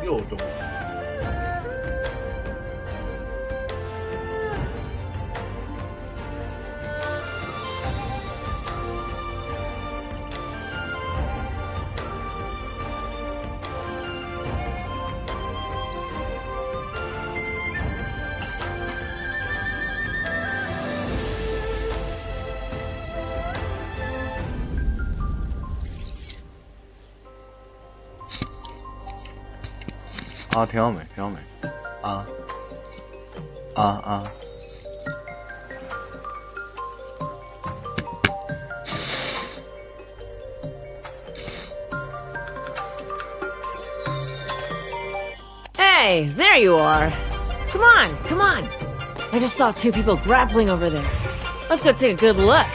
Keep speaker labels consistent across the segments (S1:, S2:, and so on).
S1: 又中了。啊，挺好美，挺好美，啊啊啊
S2: ！Hey, there you are. Come on, come on. I just saw two people grappling over there. Let's go take a good look.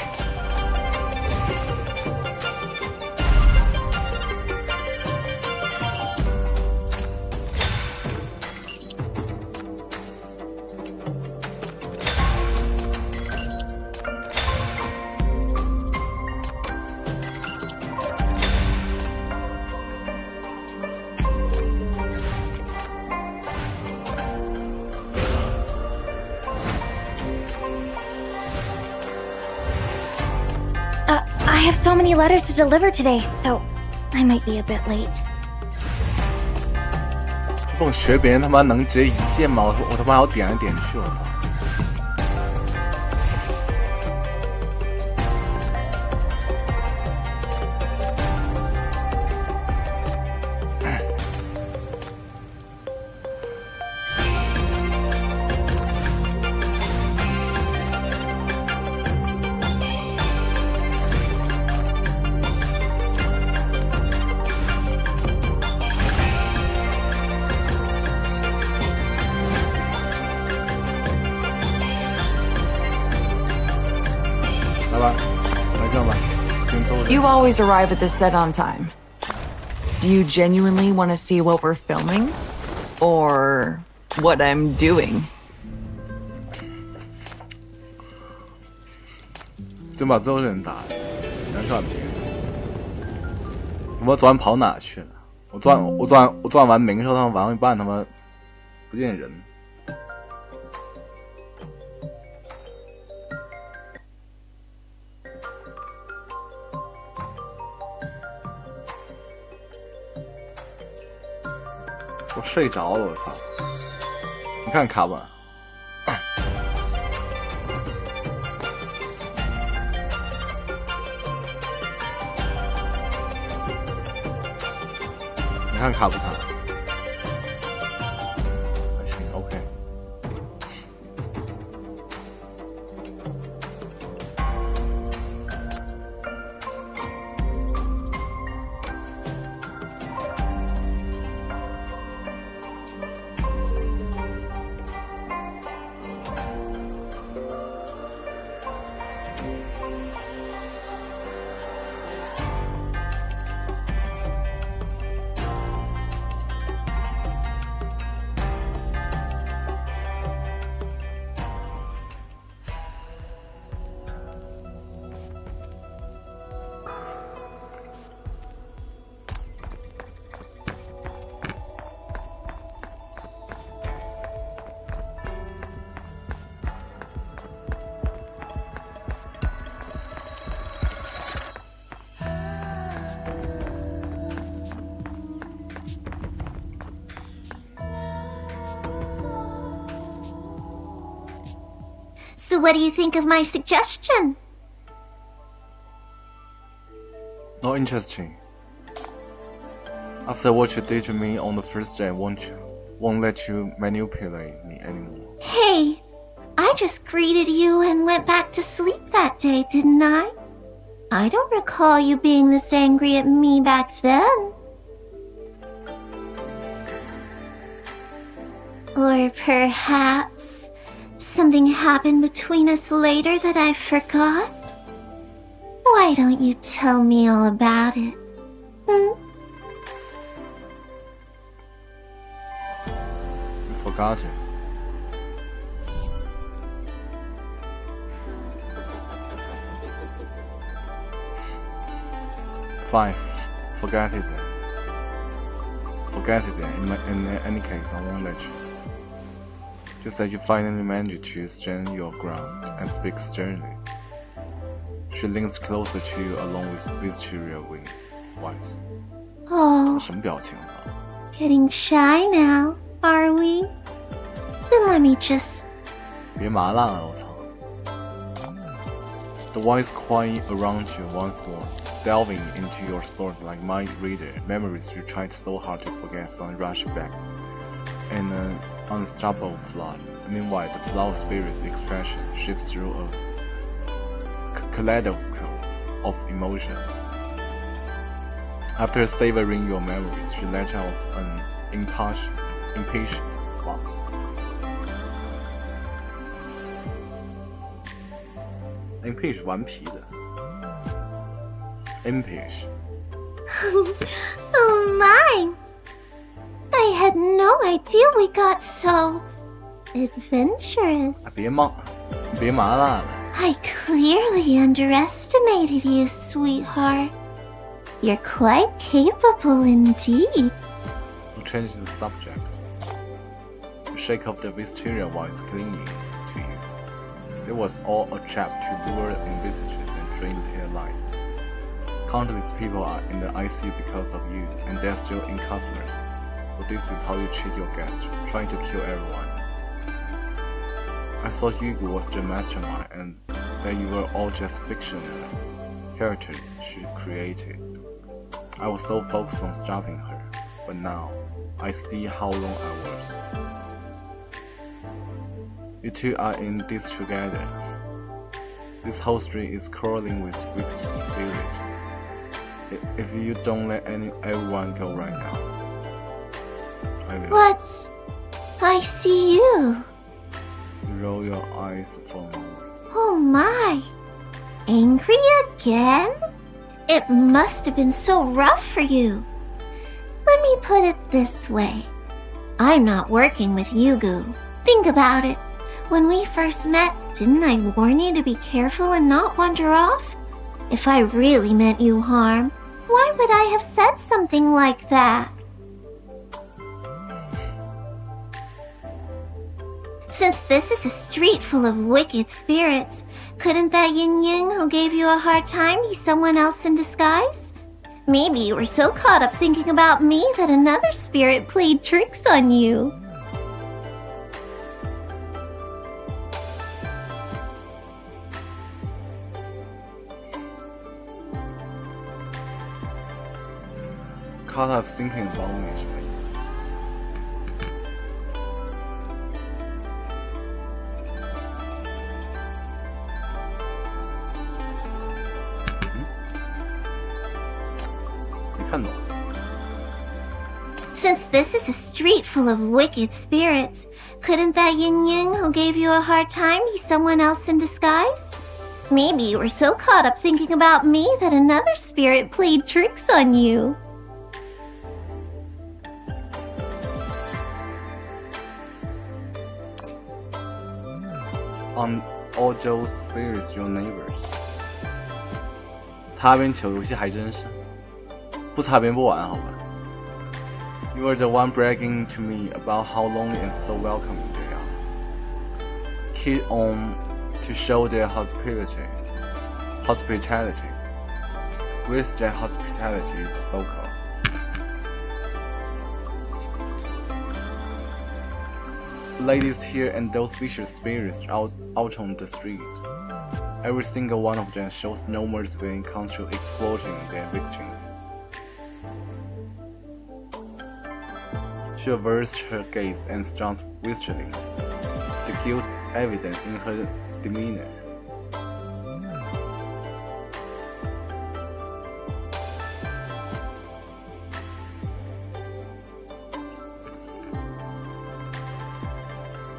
S3: I have so many letters to deliver today, so I might be a bit late.
S1: 这种学别人他妈能直接一键吗？我他妈要点来点去，我操！You
S4: always arrive at the set on time. Do you genuinely want to see what we're filming? Or what I'm doing?
S1: 真把最后人打了，难看别人。我昨晚跑哪去了？我昨晚玩明兽，他们玩到一半，他妈不见人。我睡着了，我操！你看卡吧。你看卡不卡？还行 ，OK。So
S3: what do you think of my suggestion?
S1: Not interesting. After what you did to me on the first day, won't let you manipulate me anymore.
S3: Hey, I just greeted you and went back to sleep that day, didn't I? I don't recall you being this angry at me back then. Or perhaps something happened between us later that I forgot? Why don't you tell me all about it?
S1: You forgot it. Fine, forget it then. Forget it in any case, I won't let you. Just as you finally manage to stand your ground and speak sternly. She leans closer to you along with visceral voice.
S3: Oh,
S1: 什么表情啊？
S3: getting shy now, are we? Then let me just...
S1: 别麻辣了，我操！ The voice quiet around you once more, delving into your thoughts like mind reader. Memories you tried so hard to forget suddenly rush back in an unstoppable flood. Meanwhile, the flower spirit's expression shifts through a kaleidoscope of emotion. After savoring your memories, she let out an impatient laugh. Impatient 顽皮的 Impatient
S3: Oh my! I had no idea we got so... adventurous.
S1: 别麻辣了
S3: I clearly underestimated you, sweetheart. You're quite capable indeed.
S1: You change the subject. You shake off the visceral voice clinging to you. It was all a trap to lure in visitors and drain the hairline. Countless people are in the ICU because of you, and they're still in customers. But this is how you treat your guests, trying to kill everyone. I thought Hugo was the mastermind, and that you were all just fictional characters she created. I was so focused on stopping her, but now I see how wrong I was. You two are in this together. This whole street is crawling with wicked spirit. If you don't let everyone go right now, I will.
S3: What's... I see you.
S1: You roll your eyes for a moment.
S3: Oh my! Angry again? It must have been so rough for you. Let me put it this way. I'm not working with Yugu. Think about it. When we first met, didn't I warn you to be careful and not wander off? If I really meant you harm, why would I have said something like that? Since this is a street full of wicked spirits, couldn't that Ying Ying who gave you a hard time be someone else in disguise? Maybe you were so caught up thinking about me that another spirit played tricks on you.
S1: Caught up thinking about me, 什么意思？没看懂。
S3: Since this is a street full of wicked spirits, couldn't that Ying Ying who gave you a hard time be someone else in disguise? Maybe you were so caught up thinking about me that another spirit played tricks on you.
S1: On all those spirits, your neighbors. 擦边球游戏还真是，不擦边不玩，好吧。You are the one bragging to me about how lonely and so welcoming they are. Keep on to show their hospitality. With their hospitality you spoke of. Ladies here and those vicious spirits out on the streets. Every single one of them shows no mercy when it comes to exploiting their victims. She averts her gaze and starts whistling, the guilt evident in her demeanor.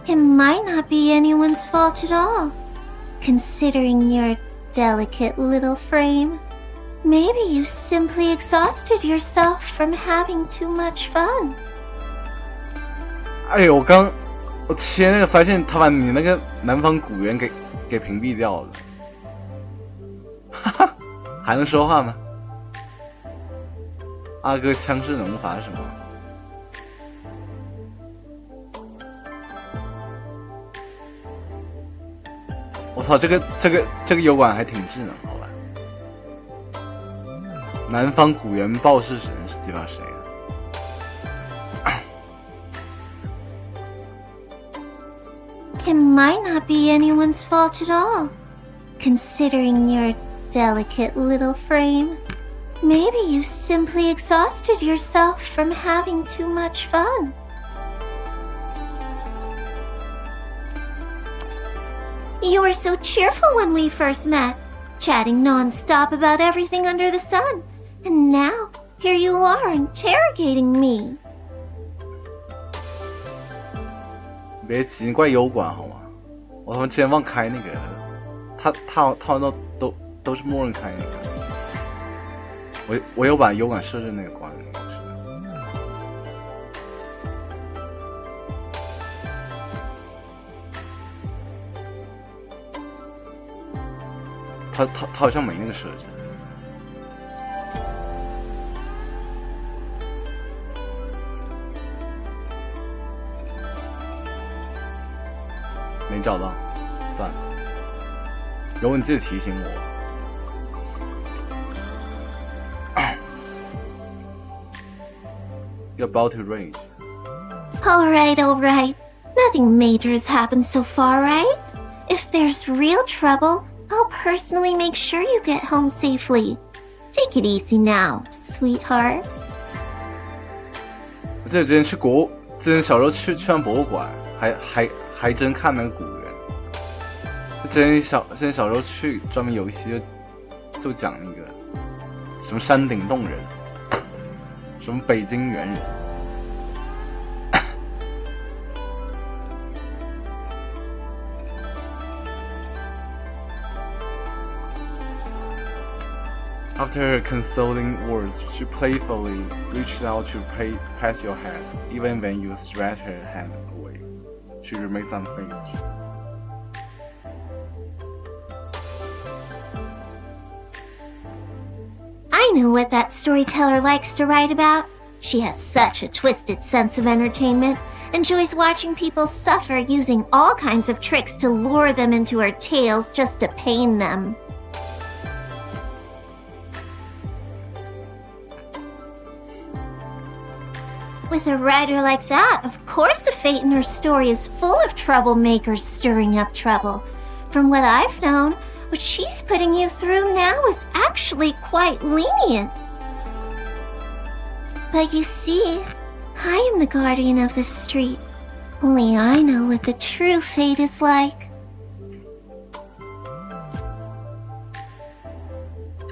S3: It might not be anyone's fault at all, considering your delicate little frame. Maybe you simply exhausted yourself from having too much fun.
S1: 哎呦，我切那个发现他把你那个南方古猿给屏蔽掉了，哈哈，还能说话吗？阿哥枪势能罚什么？我操，这个油管还挺智能，好吧。南方古猿报事神是激发谁啊？
S3: It might not be anyone's fault at all, considering your delicate little frame. Maybe you simply exhausted yourself from having too much fun. You were so cheerful when we first met, chatting non-stop about everything under the sun. And now, here you are interrogating me.
S1: 别奇怪油管好吗？我他妈之前忘开那个，他好像都是默认开那个。我有把油管设置那个关了。他好像没那个设置。没找到，算了。有你记得提醒我。You're about to rage.
S3: Alright. Nothing major has happened so far, right? If there's real trouble, I'll personally make sure you get home safely. Take it easy now, sweetheart.
S1: 我记得之前小时候去完博物馆，还真看那个古猿。之前小时候去专门有一些就讲那个什么山顶洞人，什么北京猿人。After consoling words, she playfully reached out to pat your head, even when you stretched her hand away. She remains unfazed.
S3: I know what that storyteller likes to write about. She has such a twisted sense of entertainment, enjoys watching people suffer using all kinds of tricks to lure them into her tales just to pain them. With a writer like that, of course the fate in her story is full of troublemakers stirring up trouble. From what I've known, what she's putting you through now is actually quite lenient. But you see, I am the guardian of this street. Only I know what the true fate is like.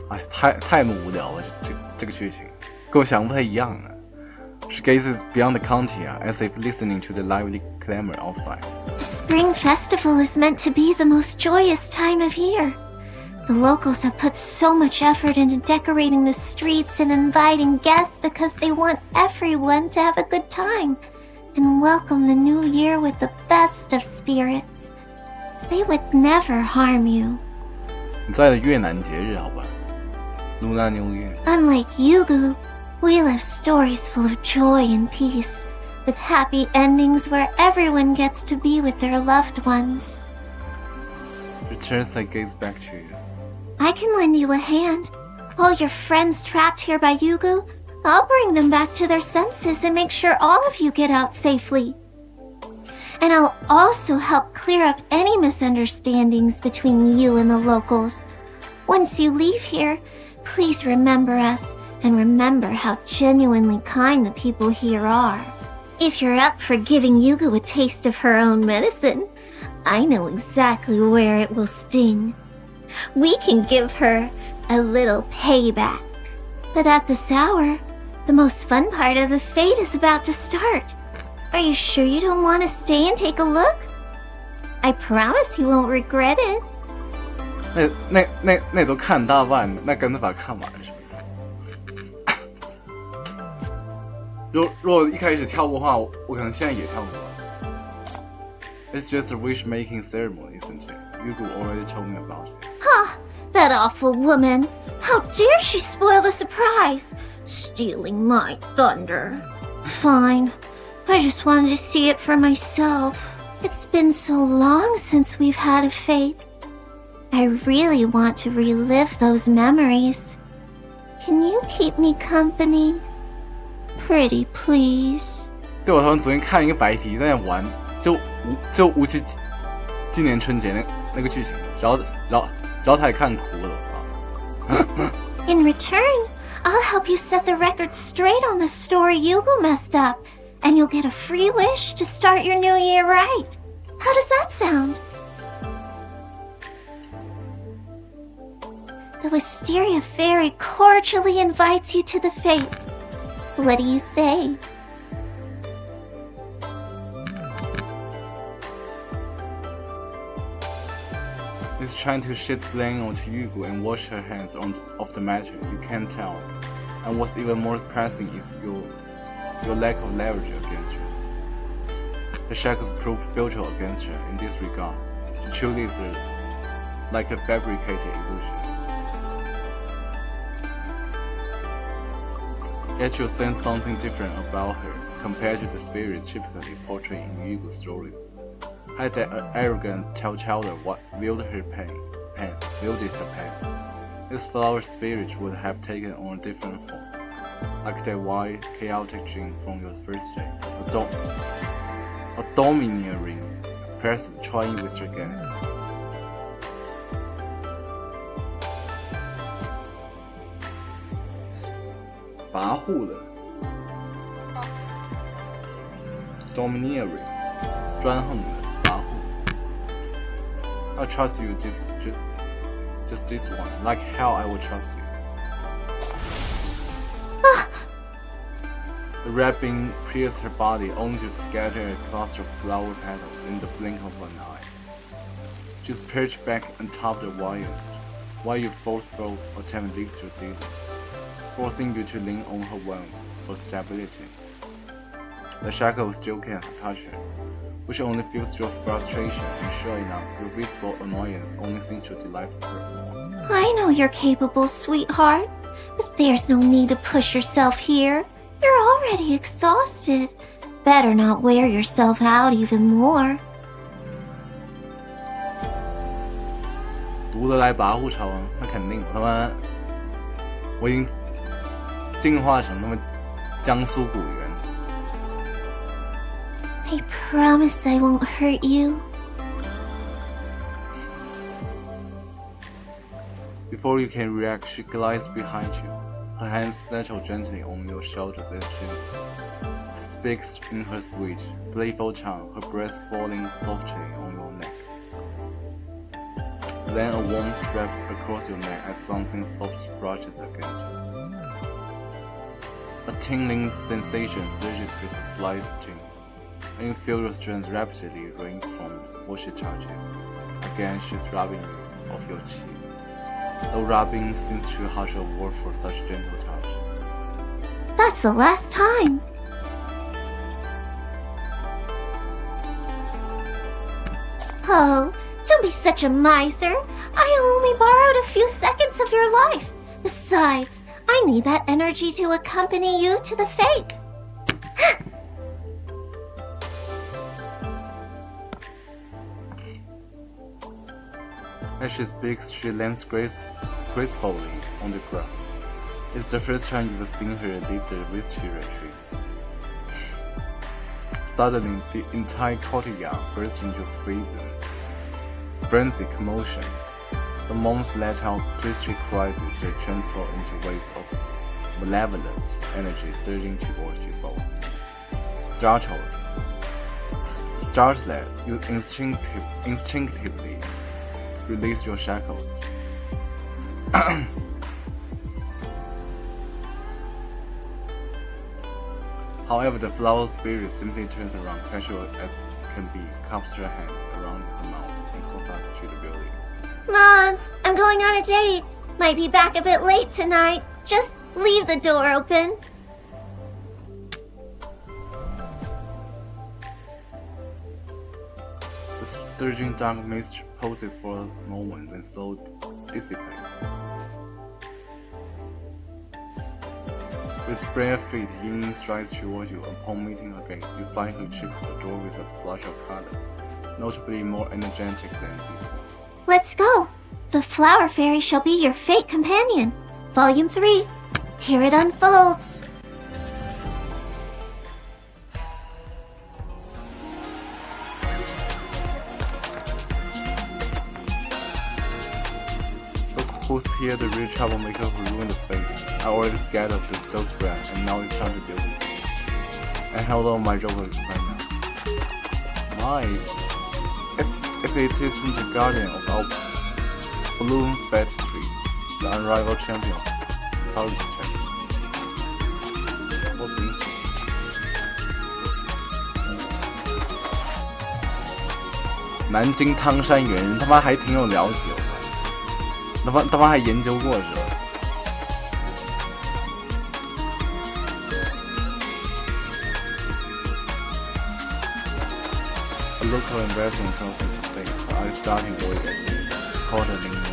S1: 哎，太无聊了，这个剧情跟我想不太一样啊。She gazes beyond the counter as if listening to the lively clamor outside.
S3: The spring festival is meant to be the most joyous time of year. The locals have put so much effort into decorating the streets and inviting guests because they want everyone to have a good time and welcome the new year with the best of spirits. They would never harm you.
S1: 你在的越南节日，好吧？卢南牛月。
S3: Unlike Yugu, we live stories full of joy and peace, with happy endings where everyone gets to be with their loved ones.
S1: Returns I gaze back to you.
S3: I can lend you a hand. All your friends trapped here by Yugu, I'll bring them back to their senses and make sure all of you get out safely. And I'll also help clear up any misunderstandings between you and the locals. Once you leave here, please remember us and remember how genuinely kind the people here are. If you're up for giving Yugu a taste of her own medicine, I know exactly where it will sting. We can give her a little payback. But at this hour, the most fun part of the fete is about to start. Are you sure you don't want to stay and take a look? I promise you won't regret it.
S1: 那都看大半了，那干脆把它看完是吧？如果一开始跳过的话，我可能现在也跳过。It's just a wish-making ceremony, isn't it? Yugu already told me about it.
S3: Huh, that awful woman. How dare she spoil the surprise? Stealing my thunder. Fine. I just wanted to see it for myself. It's been so long since we've had a fete. I really want to relive those memories. Can you keep me company? Pretty please.
S1: 对，我好像昨天看一个白题在那玩，就无期今年春节那个剧情，然后他也看哭了，我操。
S3: In return, I'll help you set the record straight on the story Yugo messed up, and you'll get a free wish to start your new year right. How does that sound? The Wisteria Fairy cordially invites you to the fete. What do you say?
S1: He's trying to shed blame onto Yugo and wash her hands of the matter. You can't tell. And what's even more pressing is your lack of leverage against her. The shackles prove futile against her in this regard. The truth is like a fabricated illusion. Yet you'll sense something different about her compared to the spirit typically portrayed in Yugo's story. Had that arrogant telltale what wielded her pain. This flower spirit would have taken on a different form, like that wild, chaotic dream from your first day. A domineering person trying with her guests. Domineering, 专横的。I trust you just this one, like how I will trust you. The wrapping pierced her body only to scatter a cluster of flower petals in the blink of an eye. She's perched back on top of the wires, while your forceful attempt leads you deeper, forcing you to lean on her wings for stability. The shackles still can't touch her, which only fuels your frustration, and sure enough, your visible annoyance only seems to delight her more.
S3: I know you're capable, sweetheart, but there's no need to push yourself here. You're already exhausted. Better not wear yourself out even more.
S1: 读得来跋扈超啊，那肯定，我已经进化成他妈江苏古猿。
S3: I promise I won't hurt you.
S1: Before you can react, she glides behind you. Her hands settle gently on your shoulders as she speaks in her sweet, playful tongue, her breath falling softly on your neck. Then a warmth wraps across your neck as something soft brushes against you. A tingling sensation surges with a slight sting. And you feel your strength rapidly range from what she touches. Again, she's rubbing you off your cheek. Though rubbing seems too harsh a word for such gentle touch.
S3: That's the last time. Oh, don't be such a miser. I only borrowed a few seconds of your life. Besides, I need that energy to accompany you to the fete.
S1: As she speaks, she lands gracefully on the ground. It's the first time you've seen her leave the wisteria tree. Suddenly, the entire courtyard bursts into frenzied commotion. The monks let out priestly cries as they transform into waves of malevolent energy surging towards you both. Startled, you instinctively release your shackles. However, the flower spirit simply turns around, casual as can be, cups her hands around her mouth, and calls out to the building.
S3: Moms, I'm going on a date. Might be back a bit late tonight. Just leave the door open.
S1: The surging dark mist poses for a moment, then so dissipates. With bare feet, Ying strides toward you. Upon meeting her gaze, you find her chips the door with a flush of color, notably more energetic than before.
S3: Let's go. The Flower Fairy shall be your fate companion. Volume 3. Here it unfolds.
S1: Look who's here, the real troublemaker who ruined the fate. I already scared of those brands, and now it's time to deal with it. And held on my job right now. My, if it isn't the guardian of our Bloom Fat Tree, the unrivaled champion of college champion. What brings you? 南京汤山园，他妈还挺有了解，他妈还研究过是吧？ A local investment comes into play, but I'm starting with a quarterly line.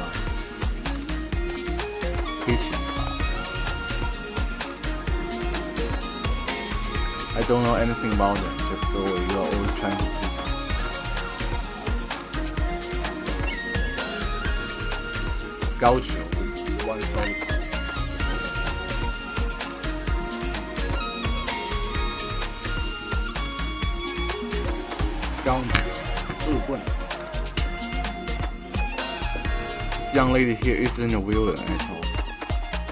S1: Pitching. I don't know anything about them, just go away. You are always trying to do. Scout you with one solid. 钢铁恶棍 This young lady here isn't a villain at all.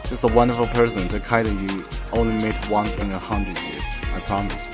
S1: She's a wonderful person, the kind you only meet once in 100 years, I promise.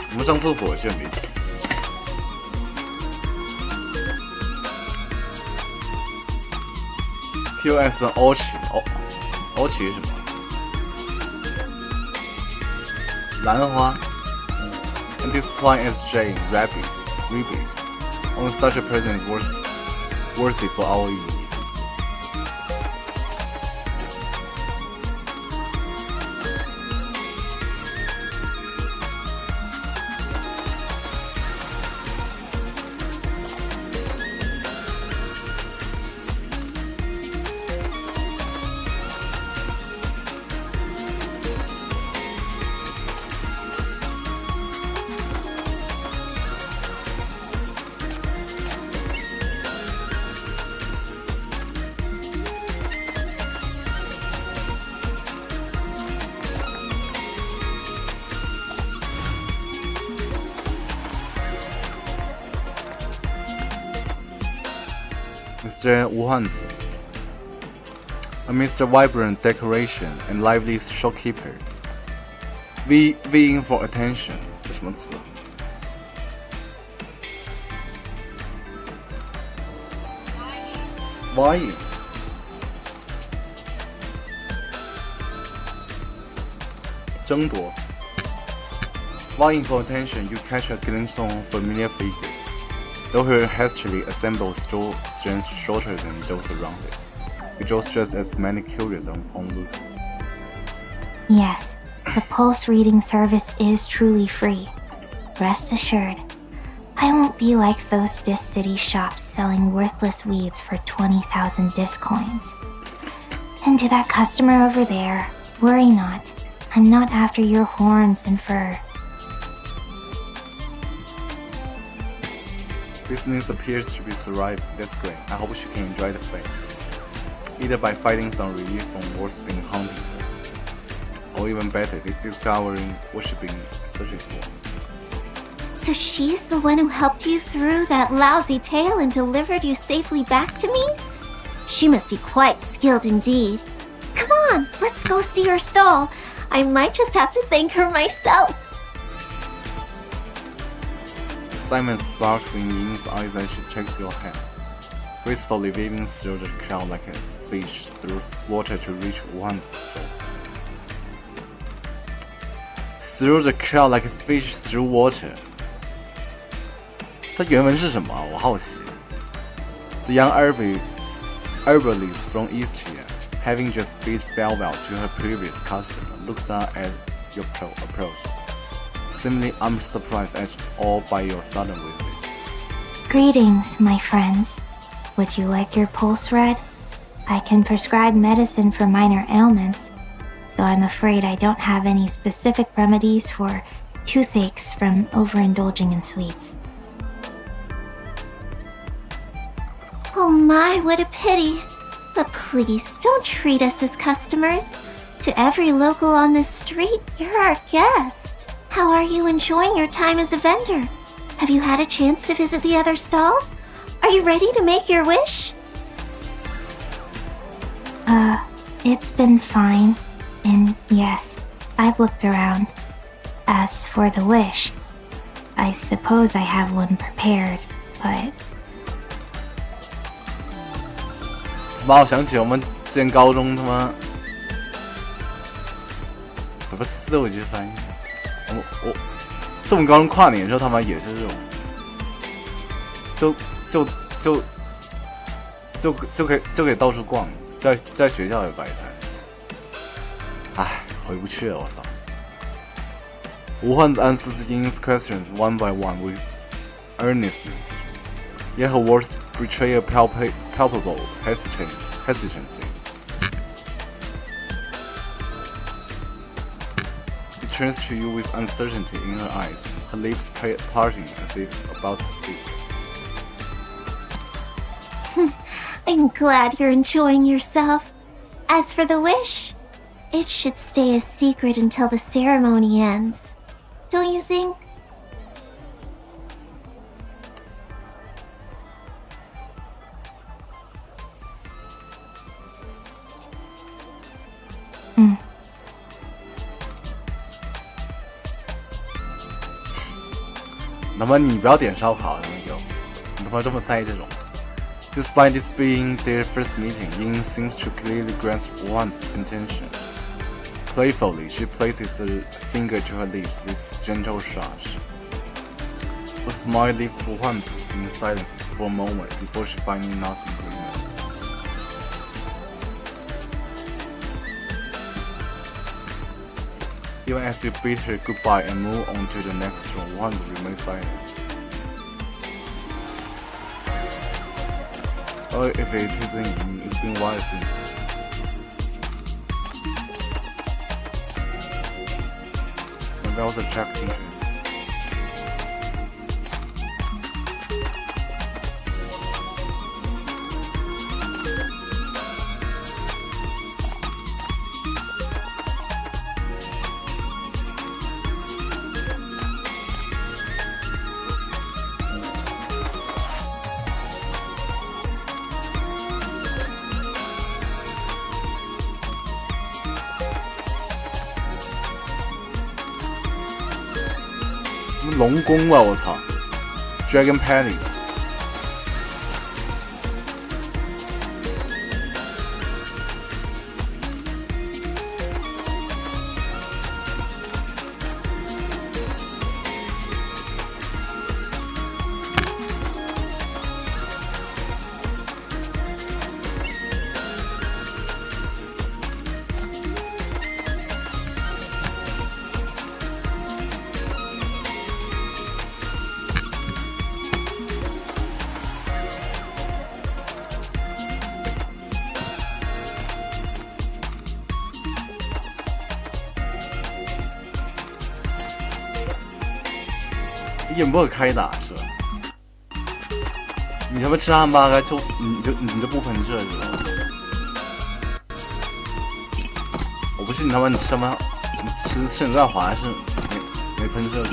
S1: 我们上厕所去没去 ？QS 欧奇是什么？兰花 And this point is Jane, Rabbit. Only such a person is worthy for our use. Mr. Wu Hanzi. Amidst vibrant decoration and lively shopkeeper, vying for attention. 这什么词？vying. 争夺 Vying for attention, you catch a glimpse of a familiar figure, though her hastily assembled store stands shorter than those around it. It draws just as many curious on look.
S3: Yes, the pulse reading service is truly free. Rest assured, I won't be like those Dis City shops selling worthless weeds for 20,000 Dis coins. And to that customer over there, worry not. I'm not after your horns and fur.
S1: Business appears to be thriving. That's great. I hope she can enjoy the fame, either by finding some relief from what's been haunting her, or even better, discovering what she's been searching for.
S3: So she's the one who helped you through that lousy tale and delivered you safely back to me? She must be quite skilled indeed. Come on, let's go see her stall. I might just have to thank her myself.
S1: Simon sparks in Ying's eyes as she checks your hand, gracefully weaving through the crowd like a fish through water to reach Wuhan's store. Through the crowd like a fish through water. 它原文是什么啊？我好奇。The young herbalist from Eastria, having just bid farewell to her previous customer, looks on at your approach, seemingly unsurprised at all by your sudden visit.
S3: Greetings, my friends. Would you like your pulse read? I can prescribe medicine for minor ailments, though I'm afraid I don't have any specific remedies for toothaches from overindulging in sweets. Oh my, what a pity. But please, don't treat us as customers. To every local on this street, you're our guest. How are you enjoying your time as a vendor? Have you had a chance to visit the other stalls? Are you ready to make your wish? It's been fine. And yes, I've looked around. As for the wish, I suppose I have one prepared, but...
S1: 妈，我想起我们之前高中他妈，不是思维机翻译。我们高中跨年的时候，他妈也是这种，就可以到处逛，在学校也摆摊。唉，回不去了，我操！无患子 answers Ying's questions one by one with earnestness, yet her words betray a palpable hesitancy. She turns to you with uncertainty in her eyes, her lips parting as if about to speak.
S3: I'm glad you're enjoying yourself. As for the wish, it should stay a secret until the ceremony ends. Don't you think? Mm.
S1: 那么你不要点烧烤，那个，你他妈这么在意这种。Despite this being their first meeting, Ying seems to clearly grasp Wan's intention. Playfully, she places her finger to her lips with gentle shush. The smile leaves Wan in silence for a moment before she finally nods in agreement. Even as you bid her goodbye and move on to the next room, Wan remains silent. Or if it isn't, it's been a while since. And that was attracting her. 什么龙宫吧，我操 ，Dragon Palace。引不可开打是吧？你他妈吃汉堡还就你就不喷这是吧？我不信你他妈你吃他妈你吃你在滑是没喷这过。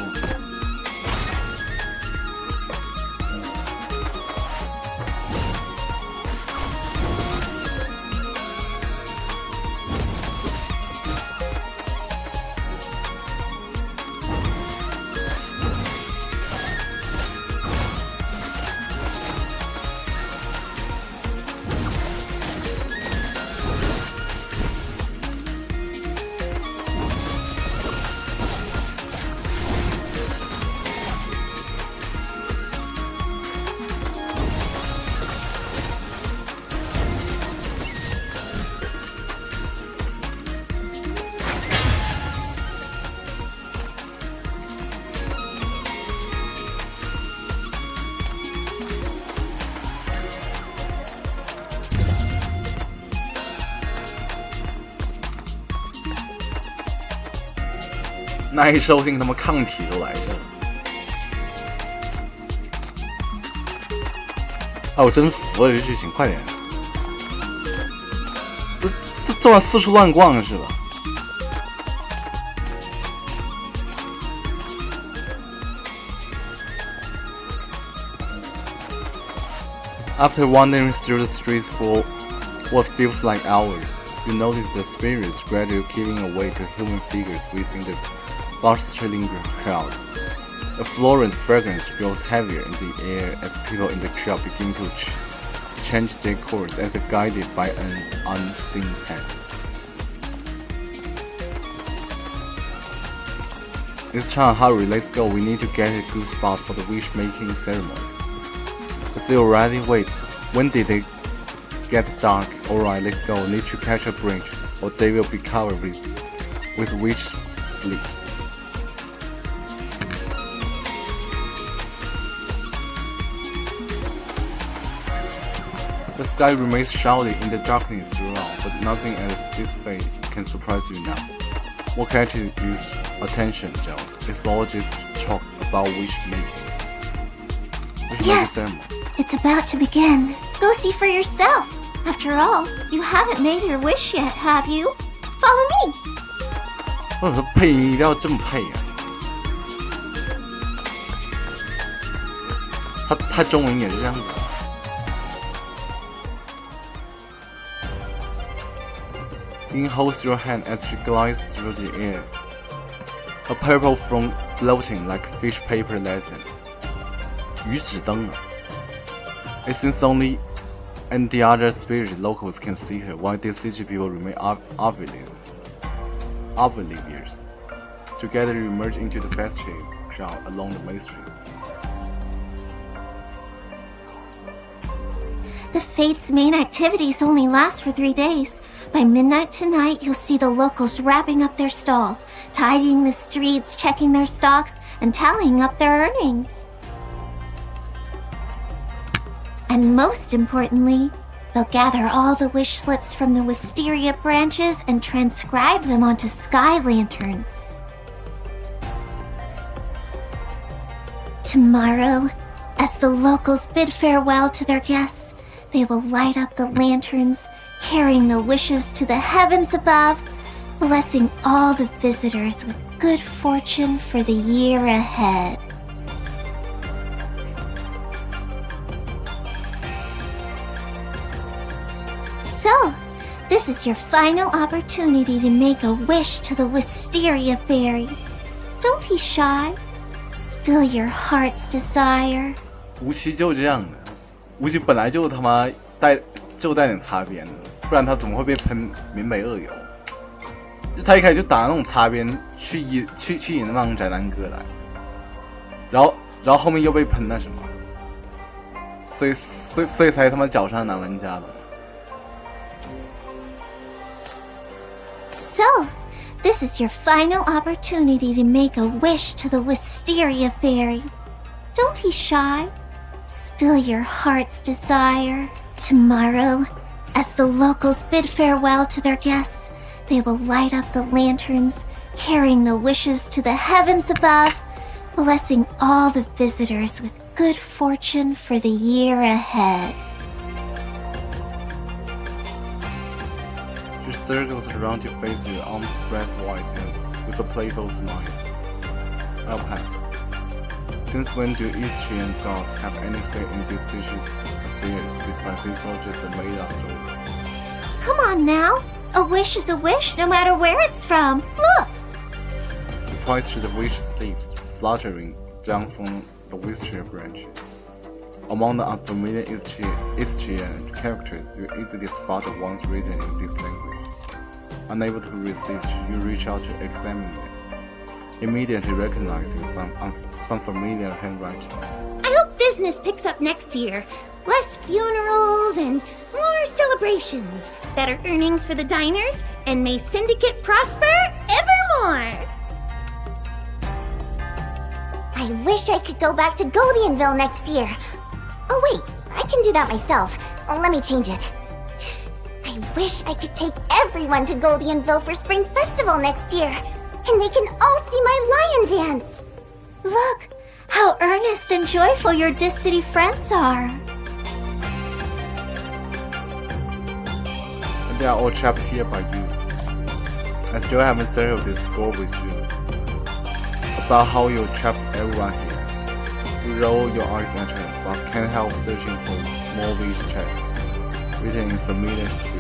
S1: 耐受性他妈抗体都来这了，啊！我真服了这剧情，快点！这么四处乱逛是吧？After wandering through the streets for what feels like hours, you notice the spirits gradually giving away to human figures within the bustling crowd. The floral fragrance grows heavier in the air as people in the crowd begin to change their course as guided by an unseen hand. This time, hurry, let's go. We need to get a good spot for the wish-making ceremony. Is it already? Wait, when did it get dark? Alright, let's go. Need to catch a bridge, or they will be covered with witch sleeps. The sky remains shrouded in the darkness throughout, but nothing at this fate can surprise you now. What catches your attention, Joe? It's all this talk about wish-making.
S3: Yes, it's about to begin. Go see for yourself. After all, you haven't made your wish yet, have you? Follow me.
S1: 为什么配音一定要这么配啊？他中文也是这样子。Yin holds your hand as she glides through the air. A purple foam floating like fish paper lantern. 鱼指灯啊 It seems only and the other spirit locals can see her, while the city people remain oblivious. Together you emerge into the festive crowd along the main street.
S3: The Fate's main activities only last for 3 days. By midnight tonight, you'll see the locals wrapping up their stalls, tidying the streets, checking their stocks, and tallying up their earnings. And most importantly, they'll gather all the wish slips from the wisteria branches and transcribe them onto sky lanterns. Tomorrow, as the locals bid farewell to their guests, they will light up the lanterns, carrying the wishes to the heavens above, blessing all the visitors with good fortune for the year ahead. So, this is your final opportunity to make a wish to the Wisteria Fairy. Don't be shy. spill your heart's desire.
S1: 无期就这样的，无期本来就他妈带点擦边的，不然他怎么会被喷缅北恶友？就他一开始就打那种擦边去引那帮宅男哥来，然后后面又被喷那什么，所以才他妈脚上拿玩家的。
S3: So, this is your final opportunity to make a wish to the Wisteria Fairy. Don't be shy. Spill your heart's desire. Tomorrow, as the locals bid farewell to their guests, they will light up the lanterns, carrying the wishes to the heavens above, blessing all the visitors with good fortune for the year ahead.
S1: Your circles around your face, your arms spread wide with a playful smile. I'll pass. Since when do Eastrian gods have any say in decision affairs besides these are just a made-up story?
S3: Come on now. A wish is a wish, no matter where it's from. Look!
S1: The price to the wish sleeps, fluttering down from the Wisteria branch. Among the unfamiliar Istrian characters, you easily spot the ones written in this language. Unable to resist, you reach out to examine them, immediately recognizing some familiar handwriting.
S5: I hope business picks up next year. Less funerals and more celebrations. Better earnings for the diners, and may Syndicate prosper evermore!
S6: I wish I could go back to Goldianville next year. Oh wait, I can do that myself. Let me change it. I wish I could take everyone to Goldianville for Spring Festival next year, and they can all see my lion dance.
S3: Look, how earnest and joyful your Dis-City friends are.
S1: And they are all trapped here by you. I still haven't settled this score with you. About how you trapped everyone here. You roll your eyes at her, but can't help searching for more wish checks, written in familiar script.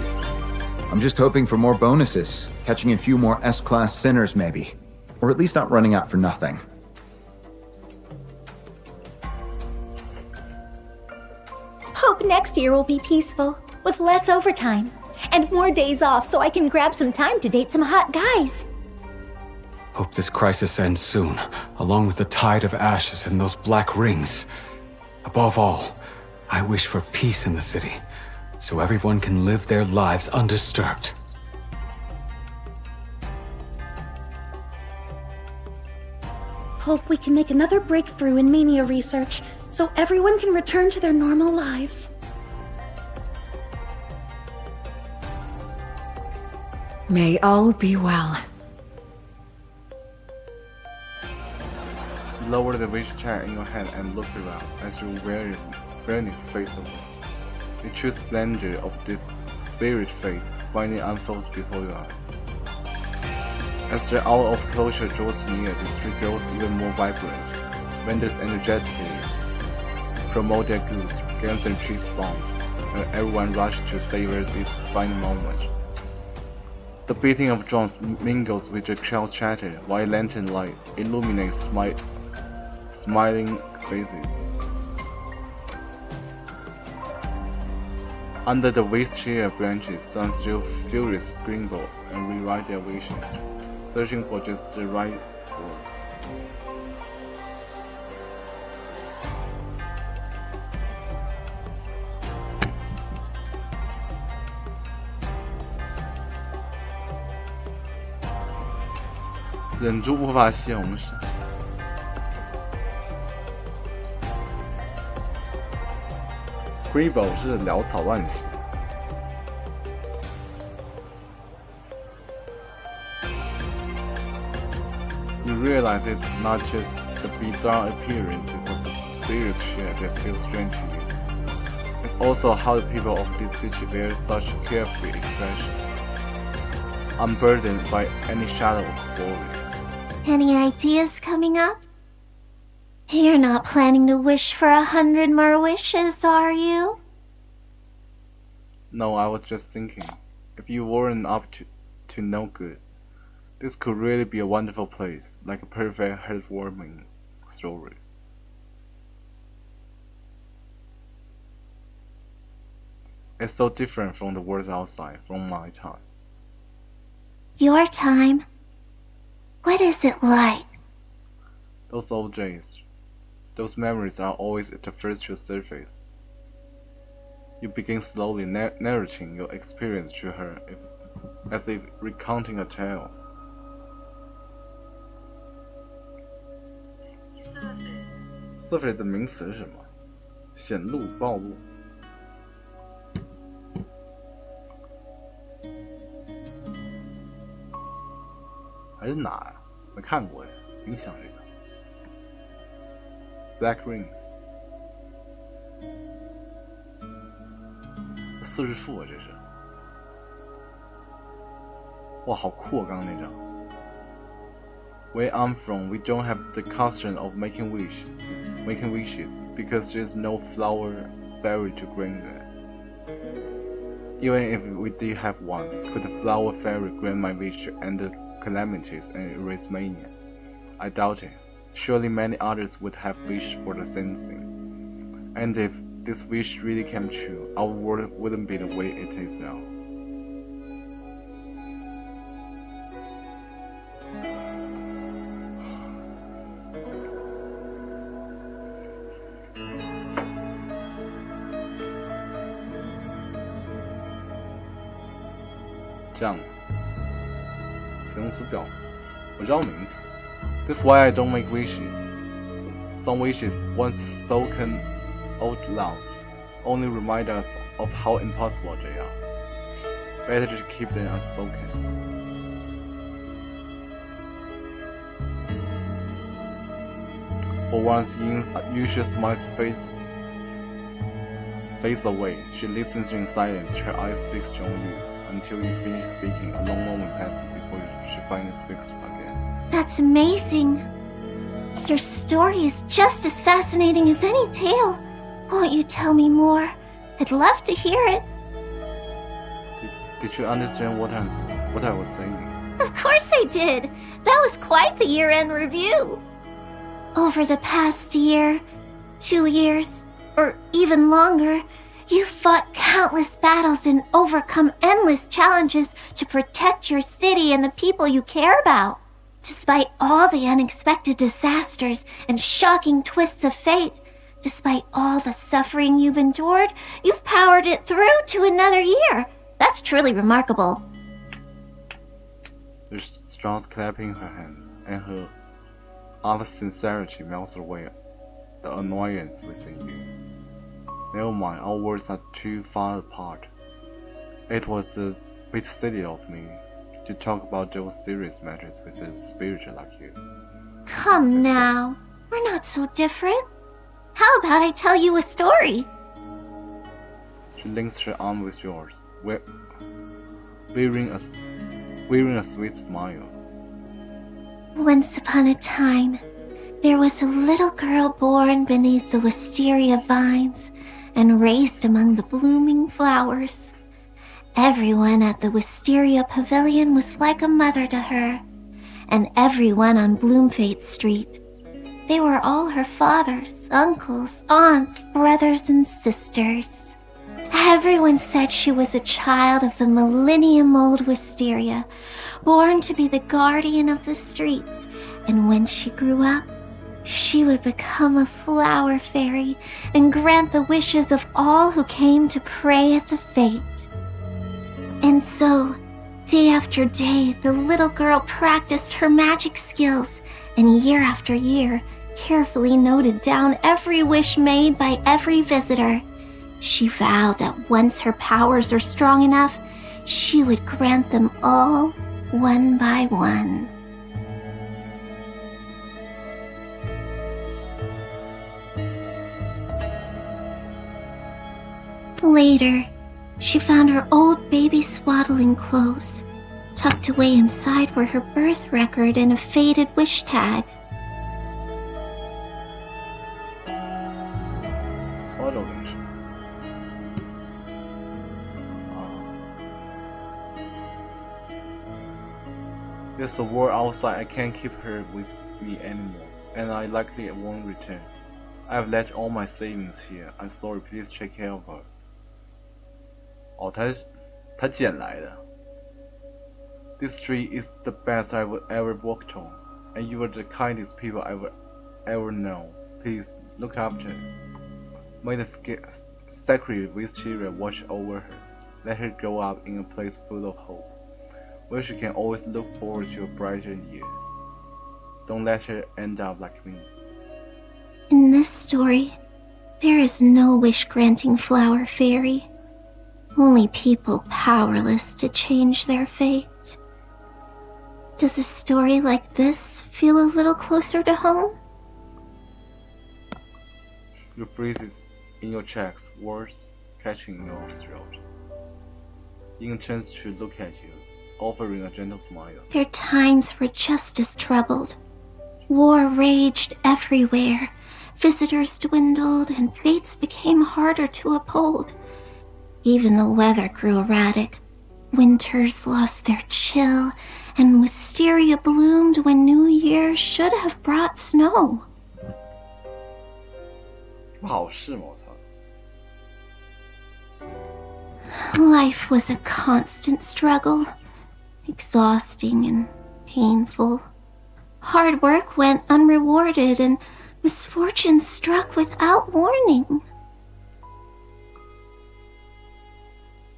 S7: I'm just hoping for more bonuses, catching a few more S-class sinners maybe. Or at least not running out for nothing.
S5: Hope next year will be peaceful, with less overtime, and more days off so I can grab some time to date some hot guys.
S8: Hope this crisis ends soon, along with the tide of ashes and those black rings. Above all, I wish for peace in the city, so everyone can live their lives undisturbed.
S5: Hope we can make another breakthrough in mania research, so everyone can return to their normal lives.
S2: May all be well.
S1: Lower the wish check in your hand and look around as you weariness fades away. The true splendor of this spirit fate finally unfolds before your eyes. As the hour of closure draws near, the street grows even more vibrant. Vendors energetically promote their goods, games and treats bound, and everyone rushes to savor this final moment. The beating of drums mingles with the crowd's chatter, while lantern light illuminates smiling faces. Under the Wisteria branches, some still furious scramble and rewrite their wishes, searching for just the right words. "忍住无法西红柿。Scribble 是潦草乱写。You realize it's not just the bizarre appearances of the spirits share that feel strange to you, but also how the people of this city bear such carefree expression, unburdened by any shadow of worry.
S3: Any ideas coming up? You're not planning to wish for 100 more wishes, are you?
S1: No, I was just thinking, if you weren't up to no good, this could really be a wonderful place, like a perfect heartwarming story. It's so different from the world outside, from my time.
S3: Your time? What is it like?
S1: Those old days, those memories are always at the first to surface. You begin slowly narrating your experience to her, as if recounting a tale. Surface 的名词是什么？显露、暴露。还是哪呀？没看过呀，影响这个。Black Rings， 四日赋啊，这是。哇，好酷啊！刚刚那张。Where I'm from, we don't have the custom of making wishes, because there's no flower fairy to grant them. Even if we did have one, could the flower fairy grant my wish to end the calamities and erase mania? I doubt it. Surely many others would have wished for the same thing. And if this wish really came true, our world wouldn't be the way it is now. Jump. 形容词表，我知道名词。That's why I don't make wishes. Some wishes, once spoken out loud, only remind us of how impossible they are. Better to keep them unspoken. For once, Yusha smiles fades away. She listens in silence, her eyes fixed on you, until you finish speaking. A long moment passes before she finally speaks again.
S3: That's amazing. Your story is just as fascinating as any tale. Won't you tell me more? I'd love to hear it.
S1: Did you understand what I was saying?
S3: Of course I did. That was quite the year-end review. Over the past year, 2 years, or even longer, you've fought countless battles and overcome endless challenges to protect your city and the people you care about. Despite all the unexpected disasters and shocking twists of fate, despite all the suffering you've endured, you've powered it through to another year. That's truly remarkable.
S1: She starts clapping her hand, and her utter sincerity melts away the annoyance within you. Never mind, our worlds are too far apart. It was a bit silly of me to talk about those serious matters with a spiritual like you.
S3: Come now, we're not so different. How about I tell you a story?
S1: She links her arm with yours, wearing a sweet smile.
S3: Once upon a time, there was a little girl born beneath the wisteria vines and raised among the blooming flowers. Everyone at the Wisteria Pavilion was like a mother to her, and everyone on Bloomfate Street. They were all her fathers, uncles, aunts, brothers, and sisters. Everyone said she was a child of the millennium-old Wisteria, born to be the guardian of the streets, and when she grew up, she would become a flower fairy and grant the wishes of all who came to pray at the fate. And so, day after day, the little girl practiced her magic skills, and year after year, carefully noted down every wish made by every visitor. She vowed that once her powers are strong enough, she would grant them all, one by one. Later, she found her old baby swaddling clothes, tucked away inside were her birth record and a faded wish tag.
S1: Swaddling. There's the world outside. I can't keep her with me anymore. and I likely won't return. I have left all my savings here. I'm sorry, please take care of her. 哦，他捡来的。This street is the best I've ever walked on, and you are the kindest people I've ever known. Please look after her. May the sacred Wisteria watch over her. Let her grow up in a place full of hope, where she can always look forward to a brighter year. Don't let her end up like me.
S3: In this story, there is no wish-granting flower fairy. Only people powerless to change their fate. Does a story like this feel a little closer to home?
S1: Your phrases in your checks, words catching in your throat. Ying turns to look at you, offering a gentle smile.
S3: Their times were just as troubled. War raged everywhere. Visitors dwindled and fates became harder to uphold. Even the weather grew erratic. Winters lost their chill, and wisteria bloomed when New Year should have brought snow.
S1: 不好事吗？我操！
S3: Life was a constant struggle, exhausting and painful. Hard work went unrewarded, and misfortune struck without warning.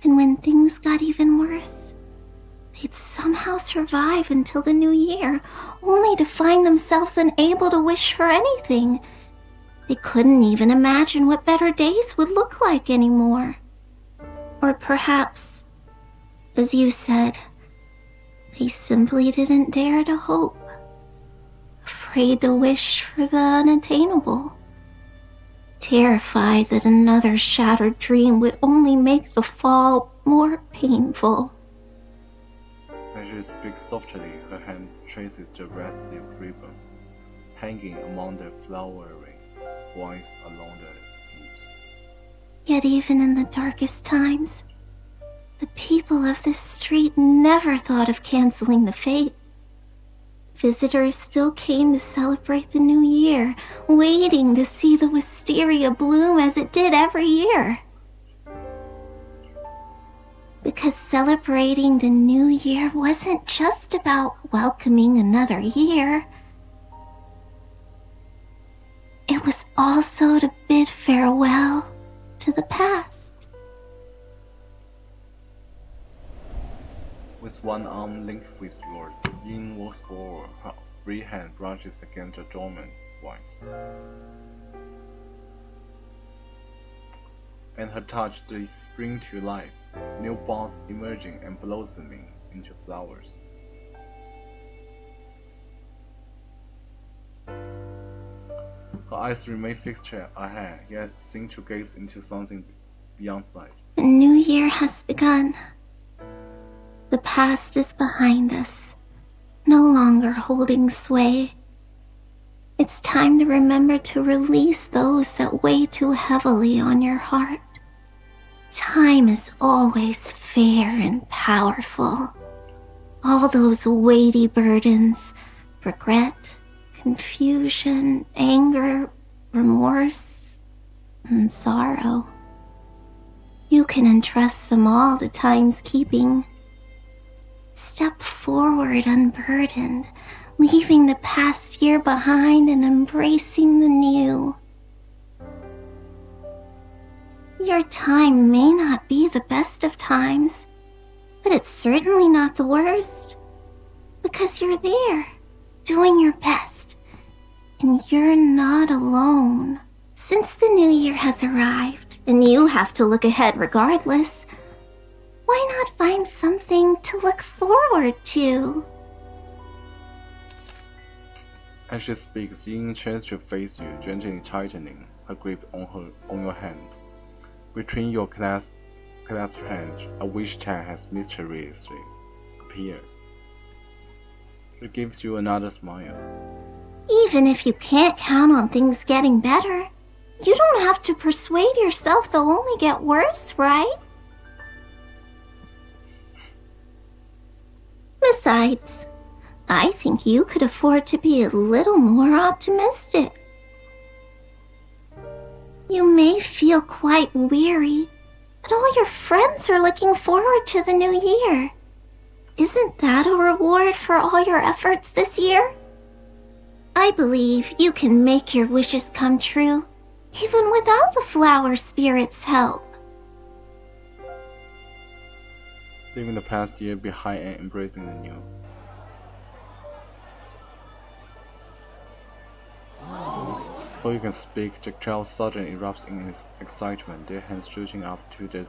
S3: And when things got even worse, they'd somehow survive until the new year, only to find themselves unable to wish for anything. They couldn't even imagine what better days would look like anymore. Or perhaps, as you said, they simply didn't dare to hope, afraid to wish for the unattainable, terrified that another shattered dream would only make the fall more painful.
S1: As she speaks softly, her hand traces the red silk ribbons hanging among the flowering vines along the eaves.
S3: Yet even in the darkest times, the people of this street never thought of canceling the fete. Visitors still came to celebrate the new year, waiting to see the wisteria bloom as it did every year. Because celebrating the new year wasn't just about welcoming another year. It was also to bid farewell to the past.
S1: With one arm linked with yours, Ying walks forward, her free hand brushes against the dormant vines. And her touch they spring to life, new buds emerging and blossoming into flowers. Her eyes remain fixed ahead, yet seem to gaze into something beyond sight.
S3: The new year has begun. The past is behind us, no longer holding sway. It's time to remember to release those that weigh too heavily on your heart. Time is always fair and powerful. All those weighty burdens, regret, confusion, anger, remorse, and sorrow. You can entrust them all to time's keeping. Step forward unburdened, leaving the past year behind and embracing the new. Your time may not be the best of times, but it's certainly not the worst. Because you're there, doing your best, and you're not alone. Since the new year has arrived, and you have to look ahead regardless, why not find something to look forward to?
S1: As she speaks, Ying turns to face you, gently tightening her grip on your hand. Between your clasped hands, a wish tag has mysteriously appeared. It gives you another smile.
S3: Even if you can't count on things getting better, you don't have to persuade yourself they'll only get worse, right? Besides, I think you could afford to be a little more optimistic. You may feel quite weary, but all your friends are looking forward to the new year. Isn't that a reward for all your efforts this year? I believe you can make your wishes come true, even without the flower spirit's help.
S1: Leaving the past year behind and embracing the new. Before you can speak, Jack Charles suddenly erupts in his excitement, their hands shooting up to the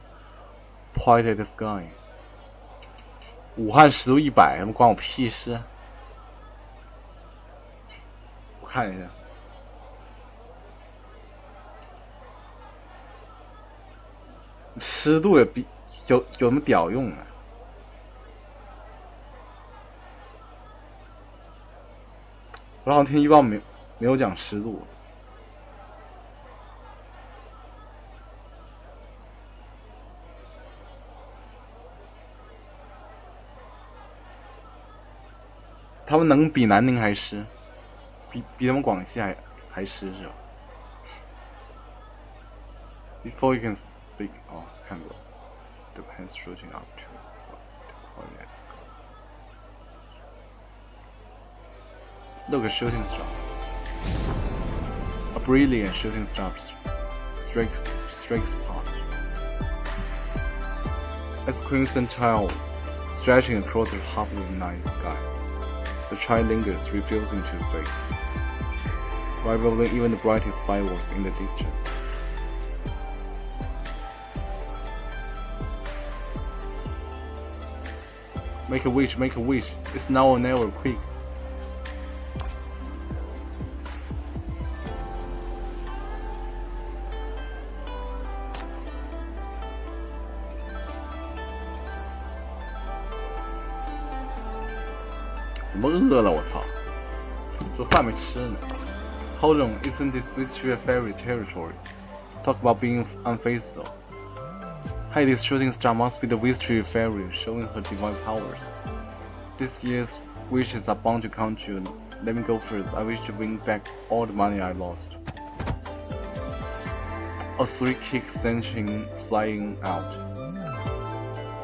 S1: pointed sky. 武汉时速100，他们关我屁事！我看一下，湿度也比有什么屌用啊？我好像听预报没有讲湿度。他们能比南宁还湿，比他们广西还湿是吧 ？Before you can speak， 哦，看过 ，the hands shooting up to the Look, a shooting star, a brilliant shooting star strikes past. As crimson child stretching across the half of the night sky. The child lingers, refusing to fade, rivaling even the brightest fireworks in the distance. Make a wish, it's now or never, quick. Hold on, isn't this mystery a fairy territory? Talk about being unfaithful. Hey, this shooting star must be the mystery fairy, showing her divine powers. This year's wishes are bound to come true. Let me go first. I wish to bring back all the money I lost. A 3-kick sentient flying out.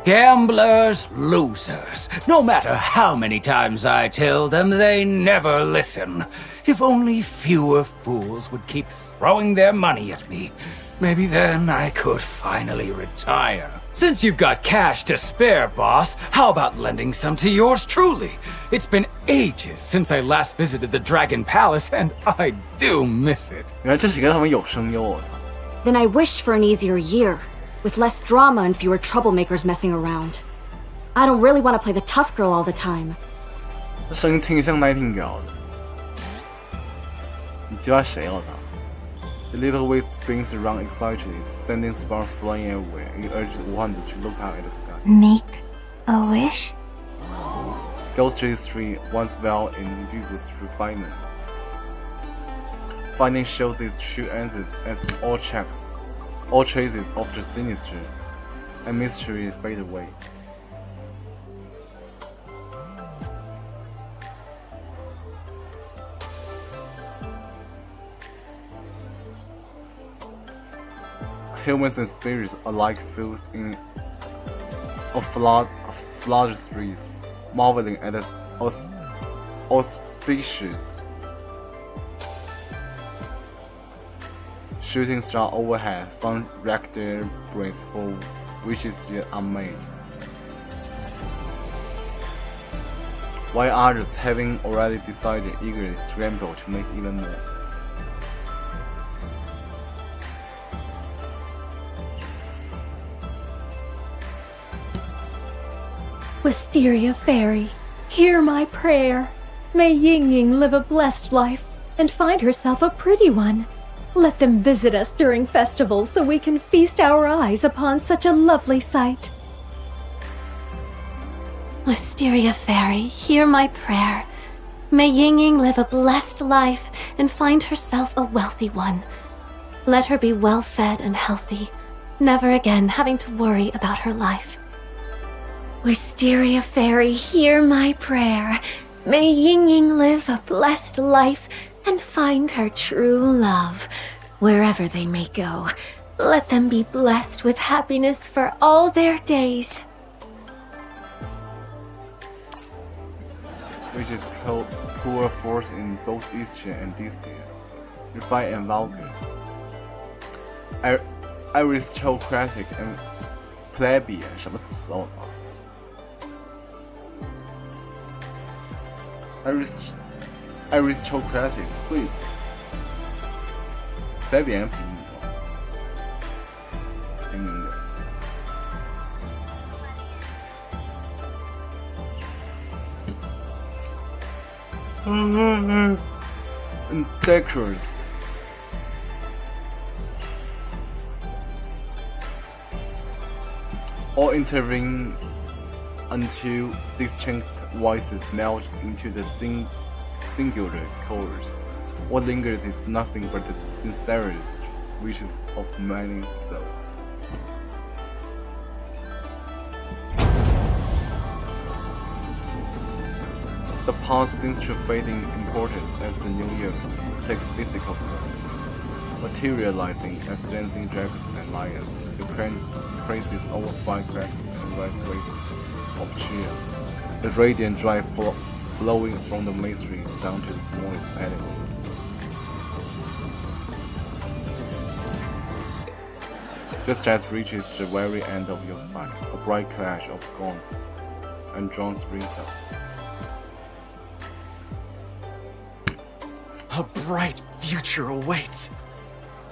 S9: Gamblers, losers. No matter how many times I tell them, they never listen. If only fewer fools would keep throwing their money at me, maybe then I could finally retire. Since you've got cash to spare, boss, how about lending some to yours truly? It's been ages since I last visited the Dragon Palace, and I do miss it.
S1: 原来这几个他们有声优，我操！
S10: Then I wish for an easier year, with less drama and fewer troublemakers messing around. I don't really want to play the tough girl all the time.
S1: 这声音挺像 Nightingale 的。你鸡巴谁我操 The little waist spins around excitedly, sending sparks flying everywhere. It urges Wanda to look out at the sky.
S3: Make a wish?
S1: Ghost history once veiled in ambiguous refinement. Finding shows its true answers as all traces of the sinister and mystery fade away. Humans and spirits alike fused in a flood streets, marveling at the auspicious shooting star overhead. Some rack their brains for wishes yet unmade, while others, having already decided, eagerly scramble to make even more.
S11: Wisteria Fairy, hear my prayer. May Ying Ying live a blessed life and find herself a pretty one. Let them visit us during festivals so we can feast our eyes upon such a lovely sight.
S12: Wisteria Fairy, hear my prayer. May Ying Ying live a blessed life and find herself a wealthy one. Let her be well fed and healthy, never again having to worry about her life.
S13: Wisteria Fairy, hear my prayer.
S11: May Ying Ying live a blessed life and find her true love, wherever they may go. Let them be blessed with happiness for all their days.
S1: Which is called poor force in both Eastern and Distant, refined and vulgar, aristocratic and plebeian 什么词啊我操 aristocratic 贵族 plebeian 平民平民的 and decorous. All intervene until distinct voices melt into the singular chorus. What lingers is nothing but the sincerest wishes of many souls. The past seems to fade in importance as the new year takes physical form, materializing as dancing dragons and lions. The crazes over firecrackers and red waves of cheer. The radiant drive flowing from the main street down to the smallest alleyway. Just as reaches the very end of your sight, a bright clash of guns and drums rings out.
S9: A bright future awaits!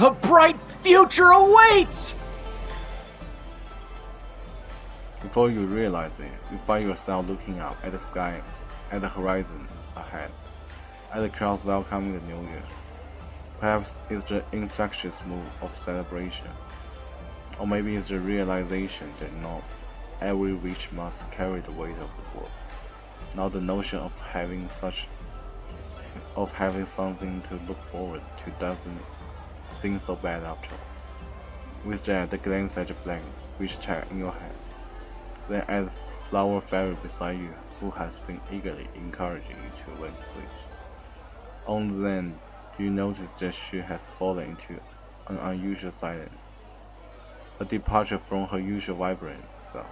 S9: A bright future awaits!
S1: Before you realize it, you find yourself looking up at the sky, at the horizon ahead, at the crowds welcoming the new year. Perhaps it's the infectious mood of celebration, or maybe it's the realization that not every wish must carry the weight of the world. Not the notion of having something to look forward to doesn't seem so bad after all. With that, the glance at the blank wish tag in your hand, then at the flower fairy beside you who has been eagerly encouraging you to win wish. Only then do you notice that she has fallen into an unusual silence, a departure from her usual vibrant self.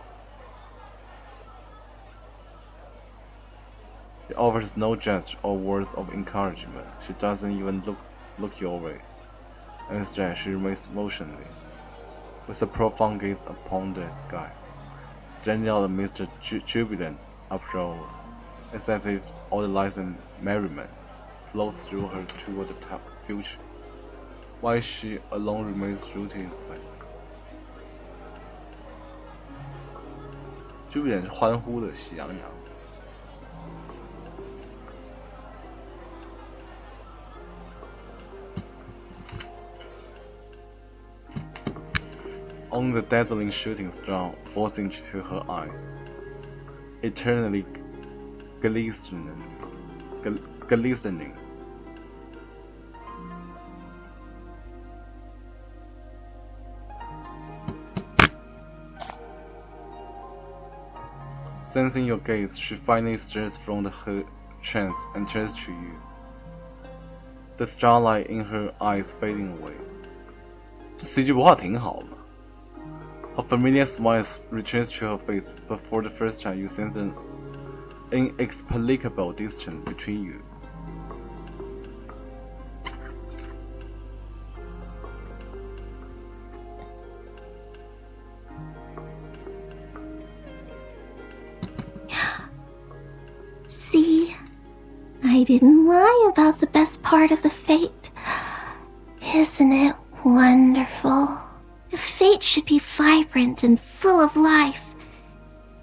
S1: She offers no gesture or words of encouragement. She doesn't even look your way. Instead, she remains motionless, with a profound gaze upon the sky, standing out amidst the jubilant uproar. It's as if all the lights and merriment flows through her toward the future, while she alone remains rooted in place. Jubilant 是欢呼的，喜洋洋。On the dazzling shooting star falls into her eyes, eternally glistening. Sensing your gaze, she finally stirs from her trance and turns to you. The starlight in her eyes fading away. 这 CG 不画挺好吗？ A familiar smile returns to her face, but for the first time you sense an inexplicable distance between you.
S3: See, I didn't lie about the best part of the fate. Isn't it wonderful? Fate should be vibrant and full of life,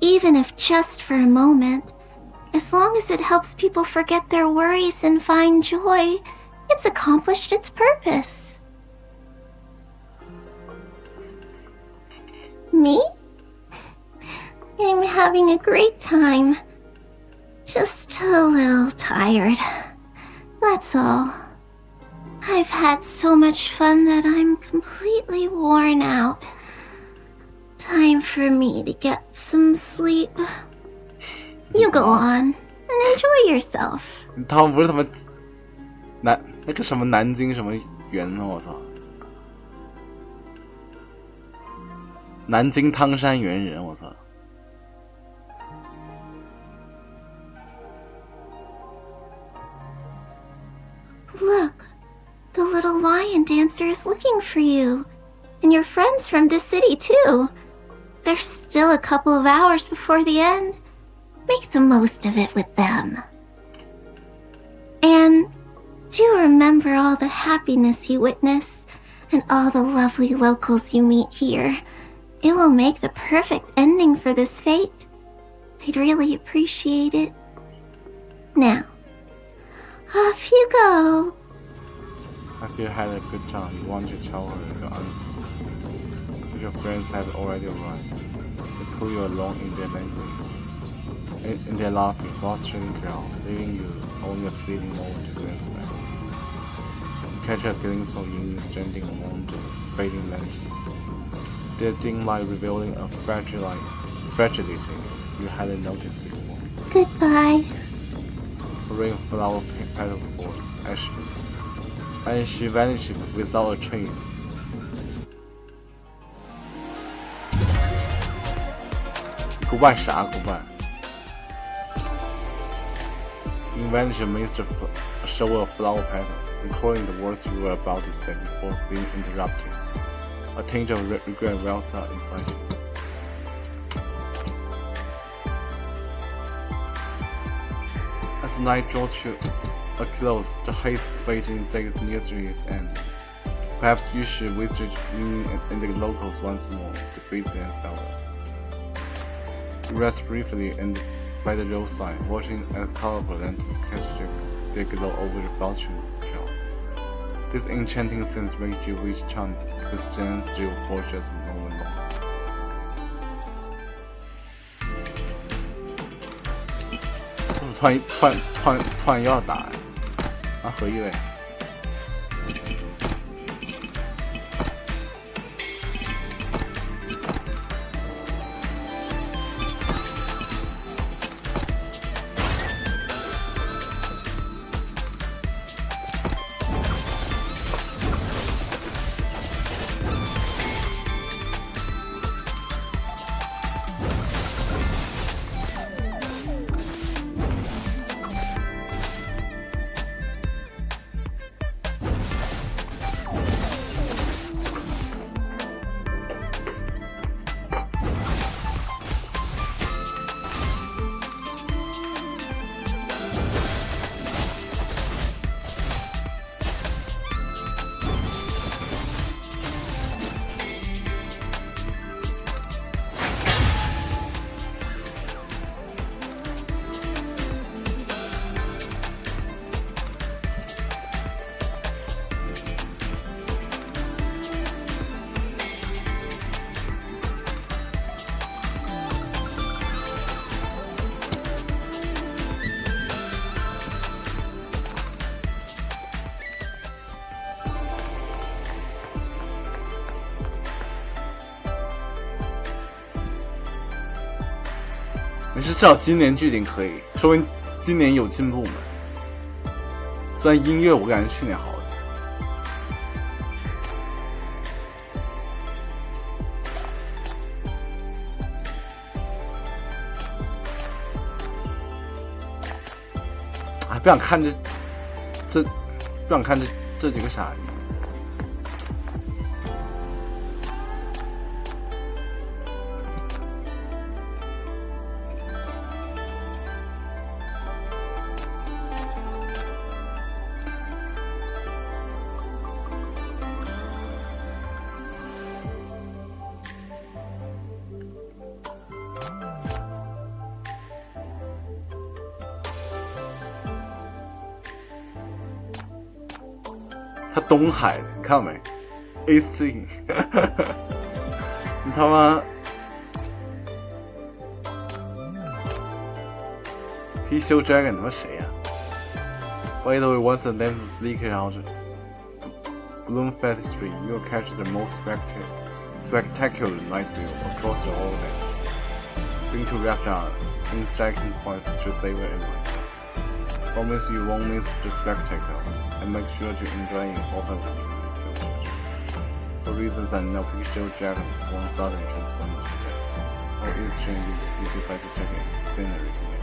S3: even if just for a moment. As long as it helps people forget their worries and find joy, it's accomplished its purpose. Me? I'm having a great time. Just a little tired. That's all. I've had so much fun that I'm completely worn out. Time for me to get some sleep. You go on. enjoy yourself.
S1: 他们不是他妈那个什么南京什么园呢？我操！南京汤山猿人，我操！
S3: Look, the little lion dancer is looking for you. And your friends from this city, too. There's still a couple of hours before the end. Make the most of it with them. And do remember all the happiness you witness and all the lovely locals you meet here. It will make the perfect ending for this fate. I'd really appreciate it. Now, off you go.
S1: After you had a good time, you want to tell her your answer. Your friends have already arrived. They pull you along in their language. In their laughing, fostering crowd, leaving you only a fleeting moment to glance back. You catch a glimpse of Ying standing among the fading lantern. Their dim light revealing a fragility you hadn't noticed before.
S3: Goodbye.
S1: Rain flower petals fall, ashes, and she vanished without a trace. Goodbye, 啥 goodbye? You vanished amidst a shower of flower petals, recalling the words you were about to say before being interrupted. A tinge of regret wells up inside you. As the night draws to a close, the haze fading days near its end. Perhaps you should visit Ying and the locals once more to bid them farewell. You rest briefly by the roadside, watching a colorful lantern catch their glow over the bustling crowd. This enchanting scene makes you wish time could stand still for just a moment longer. 突然又要打啊！何以为？没事，至少今年剧情可以，说明今年有进步嘛。虽然音乐我感觉去年好的。啊，不想看这几个傻逼。他东海的，你看到没 ？AC， 你他妈 P-Show Dragon 他妈谁呀？By the way, once the lamp is flickered out, Bloom Festry, you'll catch the most spectacular night view across the whole land. Bring to wrap down in striking points to savor everyone. Promise you won't miss the spectacle, and make sure to enjoy it often with you. For reasons I know, please show Jack one sudden transformation. Or in exchange, you decide to take a scenery to make.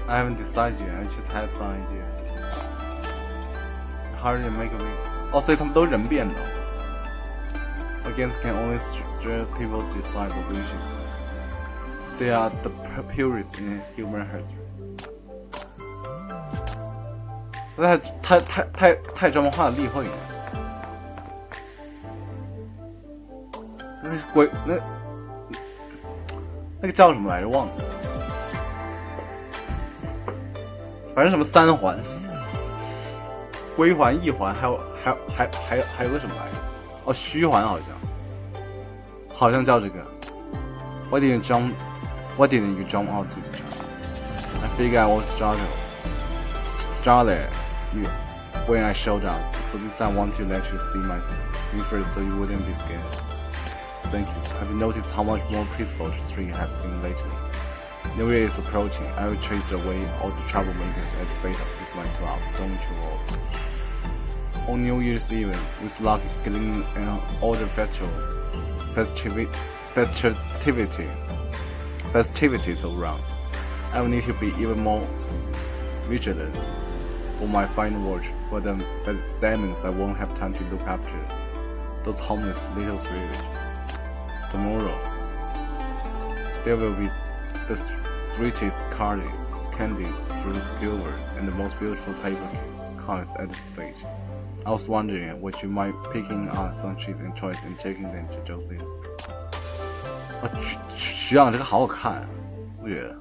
S1: I haven't decided yet. I should have some idea. Hurry and make a way. 哦，所以他们都人变的。Against can only steer people decide the wishes. They are the purest in human history. 太专门化的例会了。那是鬼那个叫什么来着？忘了。反正什么三环、归环、一环，还有个什么来着？哦，虚环好像叫这个。Why didn't you jump out this time? I figured I was startled you when I showed up, so this time I want to let you see me first, so you wouldn't be scared. Thank you. Have you noticed how much more peaceful the street has been lately? New Year is approaching. I will chase away all the troublemakers at the base of my club. Don't you worry. On New Year's Eve, with luck gleaming and all the festivities around, I will need to be even more vigilant for my final watch. But that means I won't have time to look after those homeless little spirits. Tomorrow, there will be the sweetest candy through the silver and the most beautiful paper cards at the stage. I was wondering, would you mind picking up some cheese and choice and taking them to Josie? 徐阳这个好好看，我觉得。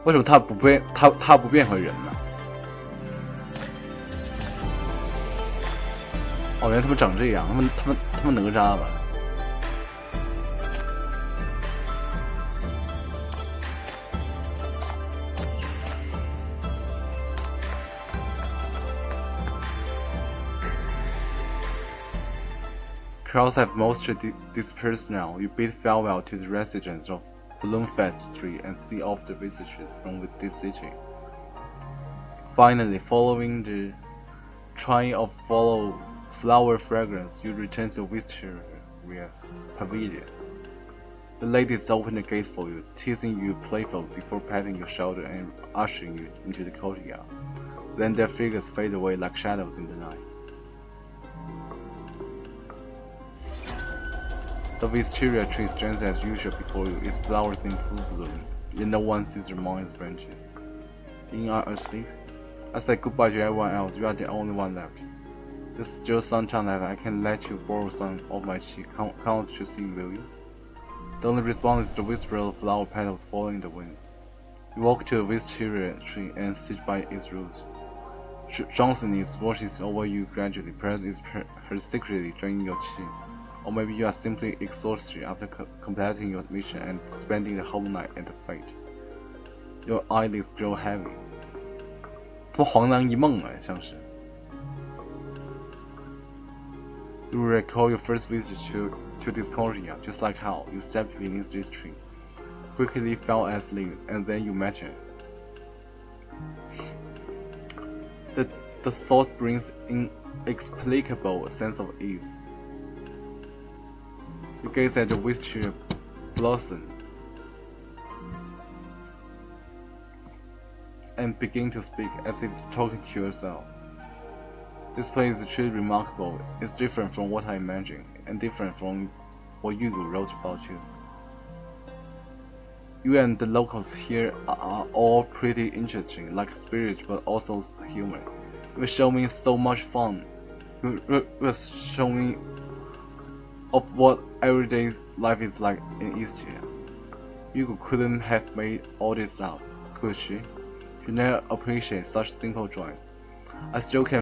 S1: 为什么他不变回人呢？哦，原来他们长这样，他们哪吒吧？Crowds have mostly dispersed now. You bid farewell to the residents of Balloon Factory and see off the visitors from this city. Finally, following the train of flower fragrance, you return to Victoria Pavilion. The ladies open the gate for you, teasing you playfully before patting your shoulder and ushering you into the courtyard. Then their figures fade away like shadows in the night. The wisteria tree stands as usual before you, its flowers in full bloom, yet no one sees among its branches. You are asleep? I say goodbye to everyone else, you are the only one left. There's still some time left. I can let you borrow some of my chi. Come to see, will you? The only response is the whisper of flower petals falling in the wind. You walk to a wisteria tree and sit by its roots. Johnson watches over you gradually, perhaps her secretly draining your chi. Or maybe you are simply exhausted after completing your mission and spending the whole night at the fete. Your eyelids grow heavy. 他妈黄粱一梦啊，像是。You recall your first visit to this courtyard, just like how you stepped beneath this tree, quickly fell asleep, and then you met her. The thought brings inexplicable sense of ease. You gaze at the wisteria blossom and begin to speak as if talking to yourself. This place is truly remarkable. It's different from what I imagined, and different from what you wrote about you. You and the locals here are all pretty interesting, like spirits but also human. You show me so much fun. You show me of what everyday life is like in Eastia. You couldn't have made all this up, could she? You never appreciate such simple joys. I still can